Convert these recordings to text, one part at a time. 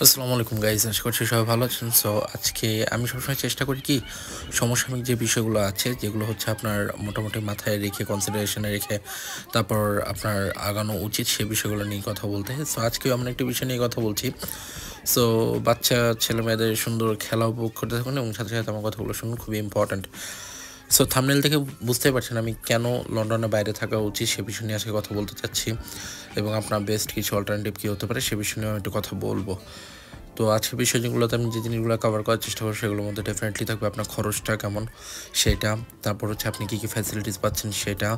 আসসালামু আলাইকুম গাইজ, আশা করছি সবাই ভালো আছেন। সো আজকে আমি সবসময় চেষ্টা করি কি সমসাময়িক যে বিষয়গুলো আছে, যেগুলো হচ্ছে আপনার মোটামুটি মাথায় রেখে কনসিডারেশনে রেখে তারপর আপনার আগানো উচিত সে বিষয়গুলো নিয়ে কথা বলতে। সো আজকেও আমরা একটি বিষয় নিয়ে কথা বলছি। সো বাচ্চা ছেলে মেয়েদের সুন্দর খেলা উপভোগ করতে থাকুন এবং সাথে সাথে আমার কথাগুলো শুনুন, খুবই ইম্পর্ট্যান্ট। সো থাম্বনেল থেকে বুঝতেই পারছেন আমি কেন লন্ডনের বাইরে থাকা উচিত সে বিষয় নিয়ে আজকে কথা বলতে চাচ্ছি, এবং আপনার বেস্ট কিছু অল্টারনেটিভ কী হতে পারে সে বিষয় নিয়ে আমি একটু কথা বলবো। তো আজকের বিষয় যেগুলোতে আমি যে জিনিসগুলো কভার করার চেষ্টা করবো সেগুলোর মধ্যে ডেফিনেটলি থাকবে আপনার খরচটা কেমন সেটা, তারপর হচ্ছে আপনি কী কী ফ্যাসিলিটিস পাচ্ছেন সেটা,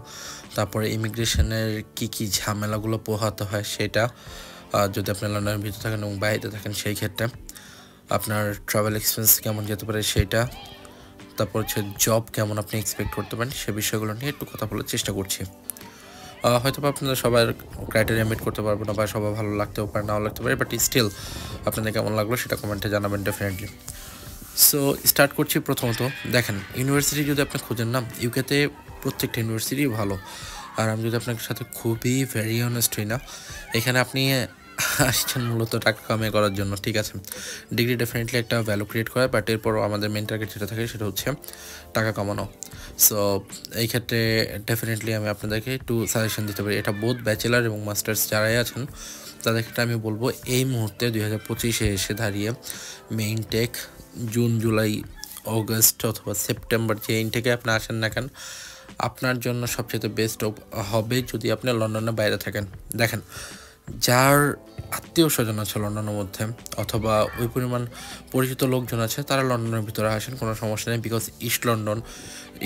তারপরে ইমিগ্রেশনের কী কী ঝামেলাগুলো পোহাতে হয় সেটা, যদি আপনি লন্ডনের ভিতরে থাকেন এবং বাইরে থাকেন সেই ক্ষেত্রে আপনার ট্রাভেল এক্সপেন্স কেমন যেতে পারে সেটা, তারপর হচ্ছে জব কেমন আপনি এক্সপেক্ট করতে পারেন সে বিষয়গুলো নিয়ে একটু কথা বলার চেষ্টা করছি। হয়তো বা আপনাদের সবার ক্রাইটেরিয়া মিট করতে পারবো না বা সবার ভালো লাগতেও পারে নাও লাগতে পারে, বাট স্টিল আপনাদের কেমন লাগলো সেটা কমেন্টে জানাবেন ডেফিনেটলি। সো স্টার্ট করছি। প্রথমত দেখেন, ইউনিভার্সিটি যদি আপনি খুঁজেন না, ইউকেতে প্রত্যেকটা ইউনিভার্সিটি ভালো। আর আমি যদি আপনার সাথে খুবই ভেরি অনেস্ট হই না, এখানে আপনি আসছেন মূলত টাকা কামাই করার জন্য, ঠিক আছে। ডিগ্রি ডেফিনেটলি একটা ভ্যালু ক্রিয়েট করে, বাট এরপরও আমাদের মেন টার্গেট যেটা থাকে সেটা হচ্ছে টাকা কামানো। সো এই ক্ষেত্রে ডেফিনেটলি আমি আপনাদেরকে একটু সাজেশন দিতে পারি, এটা বোথ ব্যাচেলার এবং মাস্টার্স যারাই আছেন তাদের ক্ষেত্রে আমি বলবো এই মুহূর্তে 2025-এ এসে দাঁড়িয়ে main intake June July August অথবা সেপ্টেম্বর যে ইনটেকে আপনি আসেন না কেন, আপনার জন্য সবচেয়ে বেস্ট হবে যদি আপনি লন্ডনের বাইরে থাকেন। দেখেন, যার আত্মীয় স্বজন আছে লন্ডনের মধ্যে অথবা ওই পরিমাণ পরিচিত লোকজন আছে, তারা লন্ডনের ভিতরে আসেন, কোনো সমস্যা নেই। Because east London,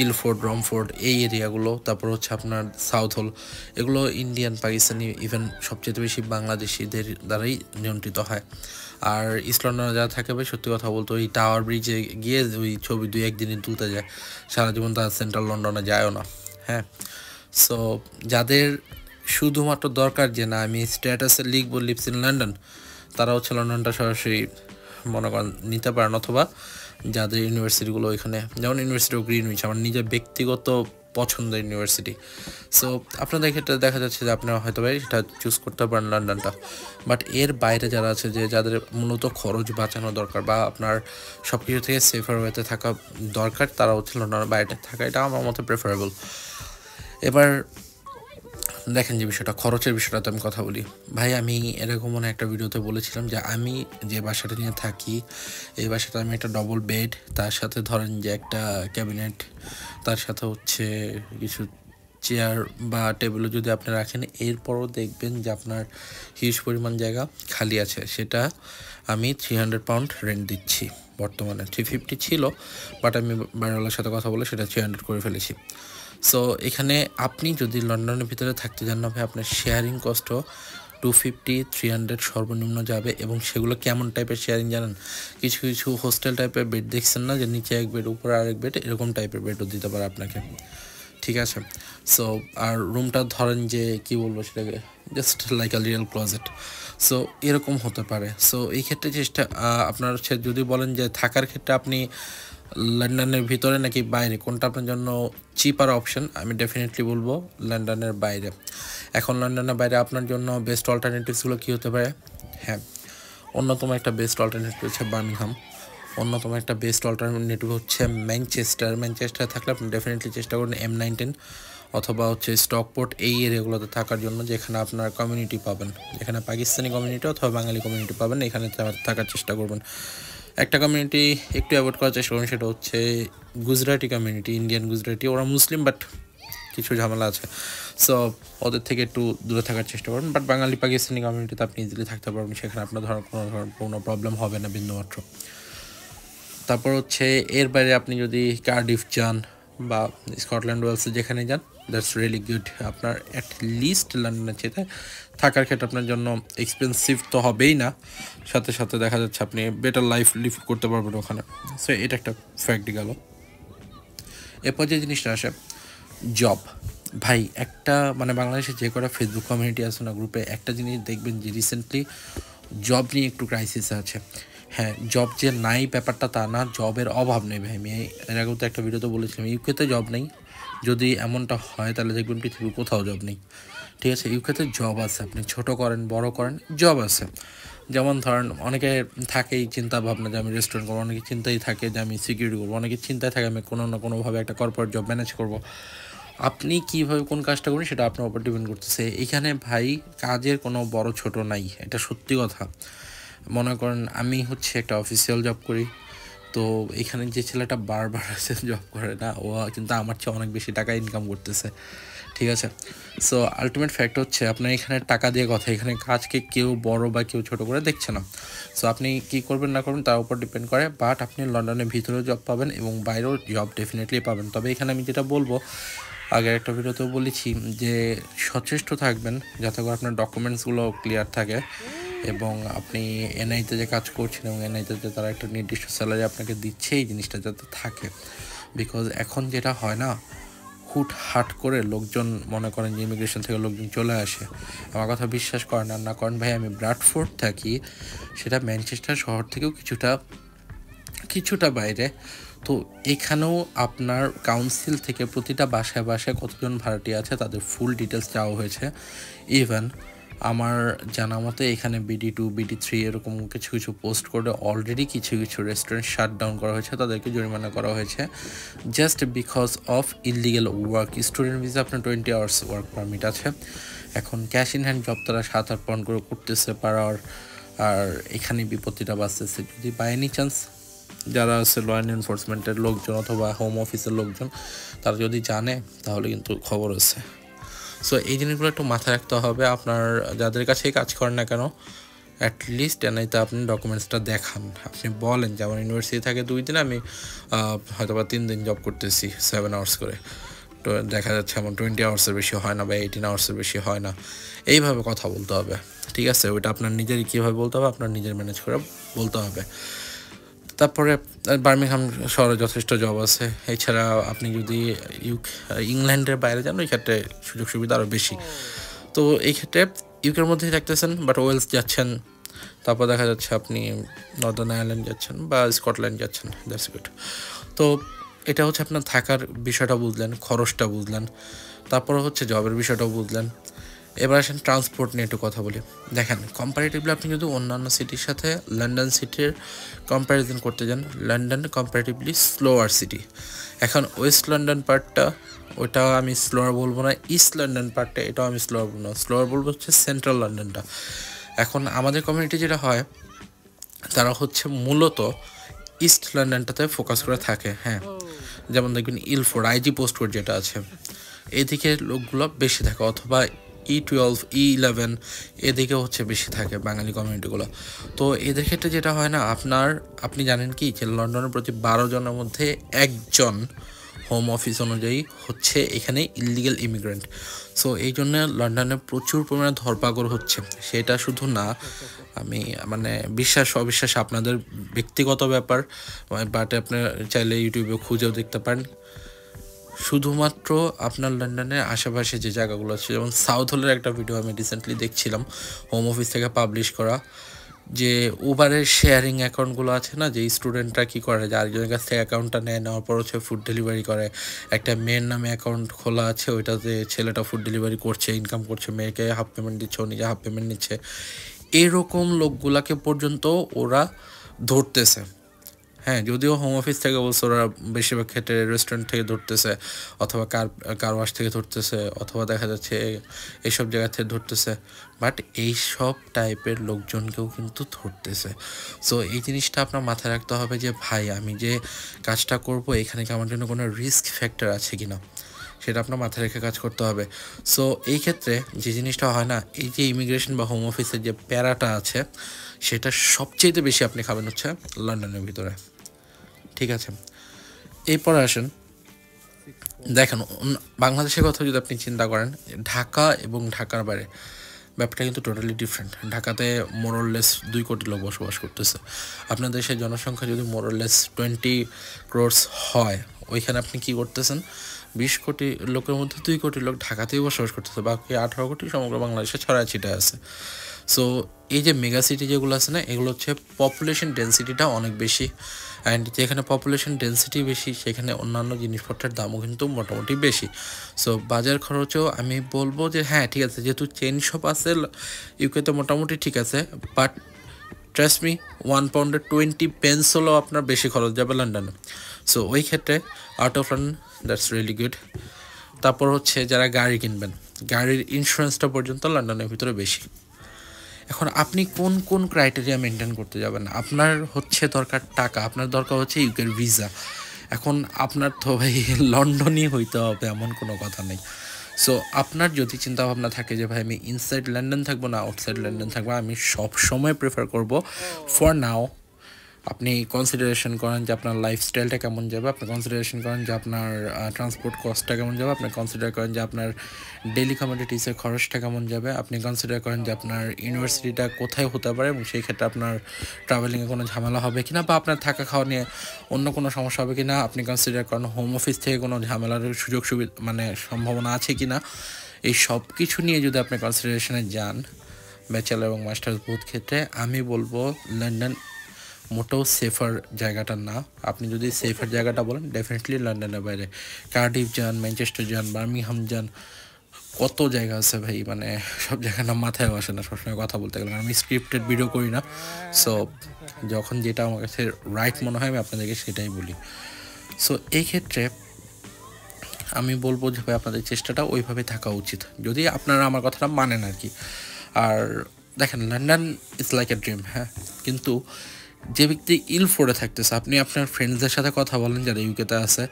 Ilford, Romford এই এরিয়াগুলো, তারপর হচ্ছে আপনার সাউথ হল, এগুলো ইন্ডিয়ান, পাকিস্তানি, ইভেন সবচেয়ে বেশি বাংলাদেশিদের দ্বারাই নিয়ন্ত্রিত হয়। আর ইস্ট লন্ডনে যারা থাকে ভাই, সত্যি কথা বলতো ওই টাওয়ার ব্রিজে গিয়ে ওই ছবি দুই একদিনই তুলতে যায়, সারা জীবন তারা সেন্ট্রাল লন্ডনে যায়ও না। হ্যাঁ, সো যাদের শুধুমাত্র দরকার যে না আমি স্ট্যাটাসে লিখবো লিভস ইন লন্ডন, তারা হচ্ছে লন্ডনটা সরাসরি মনে করেন নিতে পারেন। অথবা যাদের ইউনিভার্সিটিগুলো ওইখানে, যেমন ইউনিভার্সিটি অফ গ্রিনউইচ আমার নিজের ব্যক্তিগত পছন্দের ইউনিভার্সিটি। সো আপনাদের ক্ষেত্রে দেখা যাচ্ছে যে আপনারা হয়তো ভাই সেটা চুজ করতে পারেন লন্ডনটা। বাট এর বাইরে যারা আছে, যে যাদের মূলত খরচ বাঁচানো দরকার বা আপনার সব কিছু থেকে সেফার ওয়েতে থাকা দরকার, তারা হচ্ছে লন্ডনের বাইরে থাকা, এটা আমার মতে প্রেফারেবল। এবার দেখেন, যে বিষয়টা খরচের বিষয়টাতে আমি কথা বলি ভাই, আমি এরকম মনে একটা ভিডিওতে বলেছিলাম যে আমি যে বাসাটা নিয়ে থাকি, এই বাসাটা আমি একটা ডবল বেড, তার সাথে ধরেন যে একটা ক্যাবিনেট, তার সাথে হচ্ছে কিছু চেয়ার বা টেবিলও যদি আপনি রাখেন, এরপরও দেখবেন যে আপনার হিউজ পরিমাণ জায়গা খালি আছে। সেটা আমি £300 রেন্ট দিচ্ছি বর্তমানে। 350 ছিল, বাট আমি বাড়িওয়ালার সাথে কথা বলে সেটা 300 করে ফেলেছি। সো এখানে আপনি যদি লন্ডনের ভিতরে থাকতে চান না ভাই, আপনার শেয়ারিং কস্টও 250-300 সর্বনিম্ন যাবে। এবং সেগুলো কেমন টাইপের শেয়ারিং জানেন? কিছু কিছু হোস্টেল টাইপের বেড দেখছেন না, যে নিচে এক বেড উপরে আরেক বেড, এরকম টাইপের বেডও দিতে পারে আপনাকে, ঠিক আছে। সো আর রুমটা ধরেন যে কি বলবো সেটাকে, জাস্ট লাইক আ রিয়েল ক্লোজেট। সো এরকম হতে পারে। সো এই ক্ষেত্রে চেষ্টা আপনার হচ্ছে, যদি বলেন যে থাকার ক্ষেত্রে আপনি লন্ডনের ভিতরে নাকি বাইরে, কোনটা আপনার জন্য চিপার অপশন, আমি ডেফিনেটলি বলবো লন্ডনের বাইরে। এখন লন্ডনের বাইরে আপনার জন্য বেস্ট অল্টারনেটিভসগুলো কী হতে পারে? হ্যাঁ, অন্যতম একটা বেস্ট অল্টারনেটিভ হচ্ছে বার্মিংহাম, অন্যতম একটা বেস্ট অল্টারনেটিভ হচ্ছে ম্যানচেস্টার। ম্যানচেস্টার থাকলে আপনি ডেফিনেটলি চেষ্টা করুন M19 অথবা হচ্ছে স্টকপোর্ট এই এরিয়াগুলোতে থাকার জন্য, যেখানে আপনার কমিউনিটি পাবেন, যেখানে পাকিস্তানি কমিউনিটি অথবা বাঙালি কমিউনিটি পাবেন, এখানে থাকার চেষ্টা করবেন। একটা কমিউনিটি একটু অ্যাভয়েড করার চেষ্টা করুন, সেটা হচ্ছে গুজরাটি কমিউনিটি, ইন্ডিয়ান গুজরাটি। ওরা মুসলিম, বাট কিছু ঝামেলা আছে। সো ওদের থেকে একটু দূরে থাকার চেষ্টা করুন। বাট বাঙালি পাকিস্তানি কমিউনিটিতে আপনি ইজিলি থাকতে পারবেন, সেখানে আপনার কোনো প্রবলেম হবে না বিন্দুমাত্র। তারপর হচ্ছে এর বাইরে আপনি যদি কার্ডিফ যান বা স্কটল্যান্ড ওয়েলসে যেখানে যান, দ্যাটস রিয়েলি গুড। আপনার অ্যাট লিস্ট লন্ডনের চেয়ে থাকার ক্ষেত্রে আপনার জন্য এক্সপেন্সিভ তো হবেই না, সাথে সাথে দেখা যাচ্ছে আপনি বেটার লাইফ লিভ করতে পারবেন ওখানে। সো এটা একটা ফ্যাক্ট গেল। এরপর যে জিনিসটা আসে, জব। ভাই একটা মানে বাংলাদেশে যে কটা ফেসবুক কমিউনিটি আছে না, গ্রুপে একটা জিনিস দেখবেন যে রিসেন্টলি জব নিয়ে একটু ক্রাইসিস আছে। হ্যাঁ, জব যে নাই ব্যাপারটা তা না, জবের অভাব নেই ভাই। আমি এর আগেও তো একটা ভিডিওতে বলেছিলাম ইউকেতে জব নেই। যদি এমনটা হয় তাহলে দেখবেন পৃথিবীর কোথাও জব নেই, ঠিক আছে। ইউকেতে জব আছে, আপনি ছোট করেন বড় করেন জব আছে। যেমন ধরেন অনেকে থাকেই চিন্তা ভাবনা যে আমি রেস্টুরেন্ট করবো, অনেকে চিন্তাই থাকে যে আমি সিকিউরিটি করবো, অনেকে চিন্তায় থাকে আমি কোনো না কোনোভাবে একটা কর্পোরেট জব ম্যানেজ করব। আপনি কীভাবে কোন কাজটা করবেন সেটা আপনার উপর ডিপেন্ড করতেছে। এখানে ভাই কাজের কোনো বড় ছোট নাই, এটা সত্যি কথা। মনে করেন আমি হচ্ছে একটা অফিসিয়াল জব করি, তো এখানে যে ছেলেটা বারবার আছে জব করে না, ও কিন্তু আমার চেয়ে অনেক বেশি টাকা ইনকাম করতেছে, ঠিক আছে। সো আলটিমেট ফ্যাক্ট হচ্ছে আপনার এখানে টাকা দিয়ে কথা, এখানে কাজকে কেউ বড় বা কেউ ছোট করে দেখছে না। সো আপনি কী করবেন না করবেন তার উপর ডিপেন্ড করে, বাট আপনি লন্ডনের ভিতরেও জব পাবেন এবং বাইরেও জব ডেফিনেটলি পাবেন। তবে এখানে আমি যেটা বলবো, আগের একটা ভিডিওতেও বলেছি যে সচেষ্ট থাকবেন যাতে করে আপনার ডকুমেন্টসগুলো ক্লিয়ার থাকে এবং আপনি এনআইতে যে কাজ করছেন এবং এনআইতে যে তারা একটা নির্দিষ্ট স্যালারি আপনাকে দিচ্ছে এই জিনিসটা যাতে থাকে। বিকজ এখন যেটা হয় না, হুটহাট করে লোকজন মনে করেন যে ইমিগ্রেশন থেকে লোকজন চলে আসে, আমার কথা বিশ্বাস করেন আর না করেন ভাই, আমি ব্র্যাডফোর্ড থাকি, সেটা ম্যানচেস্টার শহর থেকেও কিছুটা বাইরে। তো এখানেও আপনার কাউন্সিল থেকে প্রতিটা বাসায় বাসায় কতজন ভাড়াটিয়া আছে তাদের ফুল ডিটেলস চাওয়া হয়েছে। ইভেন আমার জানা মতে এখানে BD2 BD3 এরকম কিছু কিছু পোস্ট করে অলরেডি কিছু কিছু রেস্টুরেন্ট শাট ডাউন করা হয়েছে, তাদেরকে জরিমানা করা হয়েছে just because of illegal work. Student visa আপনার 20 আওয়ার্স ওয়ার্ক পারমিট আছে, এখন ক্যাশ ইন হ্যান্ড জব তারা 7-8 পাউন্ড করে করতেছে পার আওয়ার। আর এখানে বিপত্তিটা বাঁচতেছে যদি বাই এনি চান্স যারা আছে ল অ্যান্ড এনফোর্সমেন্টের লোকজন অথবা হোম অফিসের লোকজন তারা যদি জানে তাহলে কিন্তু খবর আছে। সো এই জিনিসগুলো একটু মাথায় রাখতে হবে। আপনার যাদের কাছেই কাজ করেন না কেন, অ্যাটলিস্ট এনআইতে আপনি ডকুমেন্টসটা দেখান, আপনি বলেন যে আমার ইউনিভার্সিটি থাকে 2 দিন, আমি হয়তো বা 3 দিন জব করতেছি 7 আওয়ার্স করে, তো দেখা যাচ্ছে আমার 20 আওয়ার্সের বেশি হয় না বা 18 আওয়ার্সের বেশি হয় না, এইভাবে কথা বলতে হবে, ঠিক আছে। ওইটা আপনার নিজেরই কীভাবে বলতে হবে, আপনার নিজের ম্যানেজ করে বলতে হবে। তারপরে বার্মিংহাম শহরে যথেষ্ট জব আছে। এছাড়া আপনি যদি ইংল্যান্ডের বাইরে যান ওই ক্ষেত্রে সুযোগ সুবিধা আরও বেশি। তো এই ক্ষেত্রে ইউকের মধ্যেই থাকতেছেন বাট ওয়েলস যাচ্ছেন, তারপর দেখা যাচ্ছে আপনি নর্দার্ন আয়ারল্যান্ড যাচ্ছেন বা স্কটল্যান্ড যাচ্ছেন, দ্যাটস গুড। তো এটা হচ্ছে আপনার থাকার বিষয়টা বুঝলেন, খরচটা বুঝলেন, তারপর হচ্ছে জবের বিষয়টাও বুঝলেন। এবার আসেন ট্রান্সপোর্ট নিয়ে একটু কথা বলি। দেখেন কম্পারেটিভলি আপনি যদি অন্যান্য সিটির সাথে লন্ডন সিটির কম্প্যারিজন করতে যান, লন্ডন কম্পারেটিভলি স্লোয়ার সিটি। এখন ওয়েস্ট লন্ডন পার্টটা ওইটা আমি স্লোয়ার বলবো না, ইস্ট লন্ডন পার্টটা এটাও আমি স্লোয়ার বলবো না, স্লোয়ার বলবো হচ্ছে সেন্ট্রাল লন্ডনটা। এখন আমাদের কমিউনিটি যেটা হয় তারা হচ্ছে মূলত ইস্ট লন্ডনটাতে ফোকাস করে থাকে, হ্যাঁ। যেমন দেখবেন ইলফোর্ড IG পোস্ট কোড যেটা আছে এদিকে লোকগুলো বেশি থাকে, অথবা E12 E11 এদিকে হচ্ছে বেশি থাকে বাঙালি কমিউনিটিগুলো। তো এদের ক্ষেত্রে যেটা হয় না, আপনি জানেন কি যে লন্ডনের প্রতি 12 জনের মধ্যে 1 জন হোম অফিস অনুযায়ী হচ্ছে এখানে ইললিগাল ইমিগ্রেন্ট। সো এই জন্য লন্ডনে প্রচুর পরিমাণে ধরপাকড় হচ্ছে। সেটা শুধু না, আমি মানে বিশ্বাস অবিশ্বাস আপনাদের ব্যক্তিগত ব্যাপার, বাট আপনি চাইলে ইউটিউবে খুঁজেও দেখতে পারেন। শুধুমাত্র আপনার লন্ডনের আশেপাশে যে জায়গাগুলো আছে, যেমন সাউথ হলের একটা ভিডিও আমি রিসেন্টলি দেখছিলাম হোম অফিস থেকে পাবলিশ করা, যে উবারের শেয়ারিং অ্যাকাউন্টগুলো আছে না, যে স্টুডেন্টরা কী করে যে আরেকজনের কাছ থেকে অ্যাকাউন্টটা নেওয়ার পর হচ্ছে ফুড ডেলিভারি করে। একটা মেয়ের নামে অ্যাকাউন্ট খোলা আছে, ওইটাতে ছেলেটা ফুড ডেলিভারি করছে, ইনকাম করছে, মেয়েকে হাফ পেমেন্ট দিচ্ছে, ও নিজে হাফ পেমেন্ট নিচ্ছে। এরকম লোকগুলাকে পর্যন্ত ওরা ধরতেছে, হ্যাঁ। যদিও হোম অফিস থেকে বলছে ওরা বেশিরভাগ ক্ষেত্রে রেস্টুরেন্ট থেকে ধরতেছে, অথবা কার ওয়াশ থেকে ধরতেছে, অথবা দেখা যাচ্ছে এইসব জায়গা থেকে ধরতেছে, বাট এইসব টাইপের লোকজনকেও কিন্তু ধরতেছে। সো এই জিনিসটা আপনার মাথায় রাখতে হবে যে ভাই আমি যে কাজটা করব এখানে কি আমার জন্য কোনো রিস্ক ফ্যাক্টর আছে কি না, সেটা আপনার মাথায় রেখে কাজ করতে হবে। সো এই ক্ষেত্রে যে জিনিসটা হয় না, এই যে ইমিগ্রেশন বা হোম অফিসের যে প্যারাটা আছে সেটা সবচেয়ে বেশি আপনি খাবেন হচ্ছে লন্ডনের ভিতরে, ঠিক আছে। এরপর আসেন, দেখেন বাংলাদেশের কথা যদি আপনি চিন্তা করেন, ঢাকা এবং ঢাকার বাইরে ব্যাপারটা কিন্তু টোটালি ডিফারেন্ট। ঢাকাতে মোরলেস 2 কোটি লোক বসবাস করতেছে। আপনার দেশের জনসংখ্যা যদি মোরলেস 20 crores হয়, ওইখানে আপনি কি করতেছেন, 20 কোটি লোকের মধ্যে 2 কোটি লোক ঢাকাতেই বসবাস করতেছে, বাকি 18 কোটি সমগ্র বাংলাদেশে ছড়ায় ছিটায় আছে। সো এই যে মেগা সিটি যেগুলো আছে না, এগুলো হচ্ছে পপুলেশন ডেন্সিটিটা অনেক বেশি, অ্যান্ড যেখানে পপুলেশন ডেন্সিটি বেশি সেখানে অন্যান্য জিনিসপত্রের দামও কিন্তু মোটামুটি বেশি। সো বাজার খরচও আমি বলবো যে হ্যাঁ ঠিক আছে, যেহেতু চেইন শপ আছে ইউকেতে মোটামুটি ঠিক আছে, বাট ট্রাস্ট মি 1 পাউন্ডে 20 পেন্স হলেও আপনার বেশি খরচ যাবে লন্ডনে। সো ওই ক্ষেত্রে out of London that's really good. তারপর হচ্ছে যারা গাড়ি কিনবেন, গাড়ির ইন্স্যুরেন্সটা পর্যন্ত লন্ডনের ভিতরে বেশি। এখন আপনি কোন কোন ক্রাইটেরিয়া মেনটেন করতে যাবেন? আপনার হচ্ছে দরকার টাকা, আপনার দরকার হচ্ছে ইউকের ভিসা। এখন আপনার তো ভাই লন্ডনই হইতে হবে এমন কোনো কথা নেই। সো আপনার যদি চিন্তাভাবনা থাকে যে ভাই আমি ইনসাইড লন্ডন থাকবো না আউটসাইড লন্ডন থাকবো, আমি সব সময় প্রেফার করব ফর নাও আপনি কনসিডারেশন করেন যে আপনার লাইফস্টাইলটা কেমন যাবে, আপনি কনসিডারেশন করেন যে আপনার ট্রান্সপোর্ট কস্টটা কেমন যাবে, আপনি কনসিডার করেন যে আপনার ডেলি কমোডিটিসের খরচটা কেমন যাবে, আপনি কনসিডার করেন যে আপনার ইউনিভার্সিটিটা কোথায় হতে পারে এবং সেই ক্ষেত্রে আপনার ট্রাভেলিংয়ে কোনো ঝামেলা হবে কি না, বা আপনার থাকা খাওয়া নিয়ে অন্য কোনো সমস্যা হবে কি না, আপনি কনসিডার করেন হোম অফিস থেকে কোনো ঝামেলার সুযোগ সুবিধা মানে সম্ভাবনা আছে কি না। এই সব কিছু নিয়ে যদি আপনি কনসিডারেশনে যান ব্যাচেলার এবং মাস্টার্স বোথ ক্ষেত্রে, আমি বলবো লন্ডন মোটেও সেফার জায়গাটা না। আপনি যদি সেফার জায়গাটা বলেন ডেফিনেটলি লন্ডনের বাইরে কার্ডিফ যান, ম্যানচেস্টার যান, বার্মিংহাম যান, কত জায়গা আছে ভাই, মানে সব জায়গার নাম মাথায় আসে না সবসময় কথা বলতে গেলে। আমি স্ক্রিপ্টেড ভিডিও করি না, সো যখন যেটা আমার কাছে রাইট মনে হয় আমি আপনাদেরকে সেটাই বলি। সো এই ক্ষেত্রে আমি বলবো যে ভাই আপনাদের চেষ্টাটা ওইভাবে থাকা উচিত, যদি আপনারা আমার কথাটা মানেন আর কি। আর দেখেন London is like a dream, হ্যাঁ, কিন্তু যে ব্যক্তি ইলফোর্ডে থাকতেছে, আপনি আপনার ফ্রেন্ডসদের সাথে কথা বলেন যারা ইউকেতে আছে,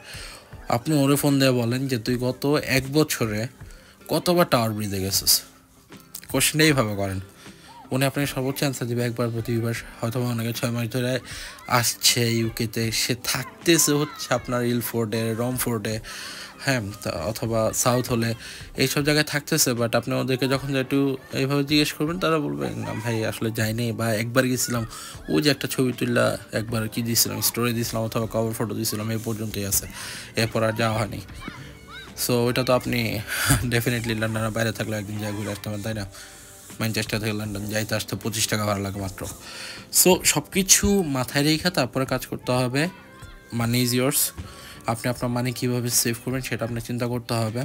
আপনি ওরে ফোন দিয়ে বলেন যে তুই গত 1 বছরে কতবার টাওয়ার ব্রিজে গেছিস, কোশ্চেনটা এইভাবে করেন। উনি আপনাকে সর্বোচ্চ অ্যান্সার দেবে একবার প্রতিবার, হয়তো অনেকে 6 মাস ধরে আসছে ইউকেতে, সে থাকতেছে হচ্ছে আপনার ইলফোর্ডে, রমফোর্ডে, হ্যাঁ, অথবা সাউথ হলে এইসব জায়গায় থাকতেছে। বাট আপনি ওদেরকে যখন একটু এইভাবে জিজ্ঞেস করবেন তারা বলবেন না ভাই আসলে যাইনি, বা একবার গেছিলাম ওই যে একটা ছবি তুললা একবার কি দিয়েছিলাম স্টোরি দিয়েছিলাম অথবা কভার ফটো দিয়েছিলাম, এই পর্যন্তই আছে, এরপর আর যাওয়া হয়নি। সো ওইটা তো আপনি ডেফিনেটলি লন্ডনের বাইরে থাকলে একদিন যাই ঘুরে আসতে পারেন, তাই না? ম্যানচেস্টার থেকে লন্ডন যাইতে আসতে 25 টাকা ভাড়া লাগে মাত্র। সো সব কিছু মাথায় রেখে তারপরে কাজ করতে হবে। মানি ইজ ইয়ার্স, আপনি আপনার মানি কীভাবে সেভ করবেন সেটা আপনার চিন্তা করতে হবে।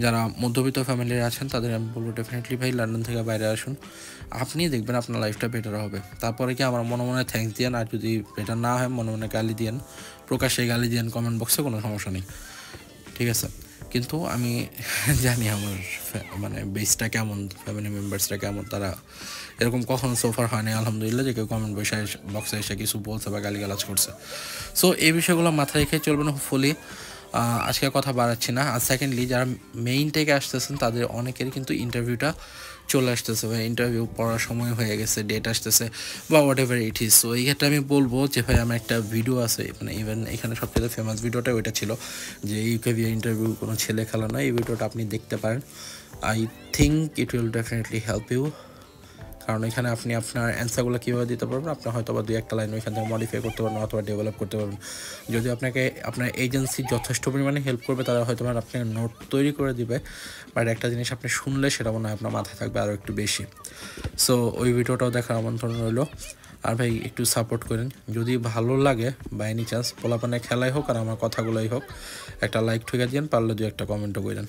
যারা মধ্যবিত্ত ফ্যামিলির আছেন তাদের আমি বলবো ডেফিনেটলি ভাই লন্ডন থেকে বাইরে আসুন, আপনি দেখবেন আপনার লাইফটা বেটার হবে। তারপরে কি আমার মনে মনে থ্যাঙ্কস দিয়েন, আর যদি বেটার না হয় মনে মনে গালি দিয়েন, প্রকাশ্যে গালি দিয়েন কমেন্ট বক্সে, কোনো সমস্যা নেই, ঠিক আছে? কিন্তু আমি জানি আমার মানে বেসটা কেমন, ফ্যামিলি মেম্বার্সরা কেমন, তারা এরকম কখনো সোফার হয়নি আলহামদুলিল্লাহ যে কেউ কমেন্ট বক্সে এসে কিছু বলছে বা গালিগালাজ করছে। সো এই বিষয়গুলো মাথায় রেখে চলবেন। হোপফুলি আজকে কথা বাড়াচ্ছি না। আর সেকেন্ডলি যারা মেইন থেকে আসতেছেন তাদের অনেকেরই কিন্তু ইন্টারভিউটা চলে আসতেছে, ভাই ইন্টারভিউ পড়ার সময় হয়ে গেছে, ডেট আসতেছে বা what ever it is. So এই ক্ষেত্রে আমি বলবো যে ভাই আমার একটা ভিডিও আছে, মানে ইভেন এখানে সবচেয়ে ফেমাস ভিডিওটা ওইটা ছিল যে ইউকেভিয়া ইন্টারভিউ কোনো ছেলে খেলা নয়, এই ভিডিওটা আপনি দেখতে পারেন। I think it will definitely help you, কারণ এখানে আপনি আপনার অ্যান্সারগুলো কীভাবে দিতে পারবেন, আপনার হয়তো বা 2-1 লাইন ওইখান থেকে মডিফাই করতে পারবেন অথবা ডেভেলপ করতে পারবেন। যদি আপনাকে আপনার এজেন্সি যথেষ্ট পরিমাণে হেল্প করবে, তারা হয়তো আপনাকে নোট তৈরি করে দিবে, বাট একটা জিনিস আপনি শুনলে সেটা মনে হয় আপনার মাথায় থাকবে আরও একটু বেশি। সো ওই ভিডিওটাও দেখার আমন্ত্রণ রইল। আর ভাই একটু সাপোর্ট করেন, যদি ভালো লাগে বাই এনি চান্স পোলাপানে খেলাই হোক আর আমার কথাগুলোই হোক, একটা লাইক ঠেকে দিন, পারলে 2-1 কমেন্টও করেন।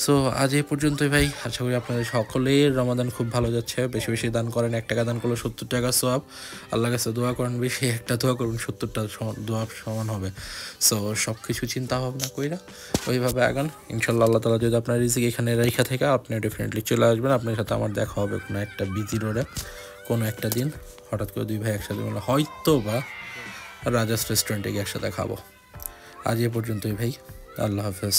সো আজ এই পর্যন্তই ভাই, আশা করি আপনাদের সকলের রমাদান খুব ভালো যাচ্ছে। বেশি বেশি দান করেন, 1 টাকা দান করলে 70 টাকা সোয়াব, আল্লাহ কাছে দোয়া করেন, বেশি একটা দোয়া করুন 70টা দোয়া সমান হবে। সো সব কিছু চিন্তা ভাবনা কইরা ওইভাবে আগান, ইনশাল্লাহ আল্লাহ তালা যদি আপনার রিজিক এখানে রেখা থেকে আপনি ডেফিনেটলি চলে আসবেন। আপনার সাথে আমার দেখা হবে কোনো একটা বিজি রোডে কোনো একটা দিন, হঠাৎ করে 2 ভাই একসাথে বলে হয়তো বা রাজাস রেস্টুরেন্টে গিয়ে একসাথে খাবো। আজ এ পর্যন্তই ভাই, আল্লাহ হাফেজ।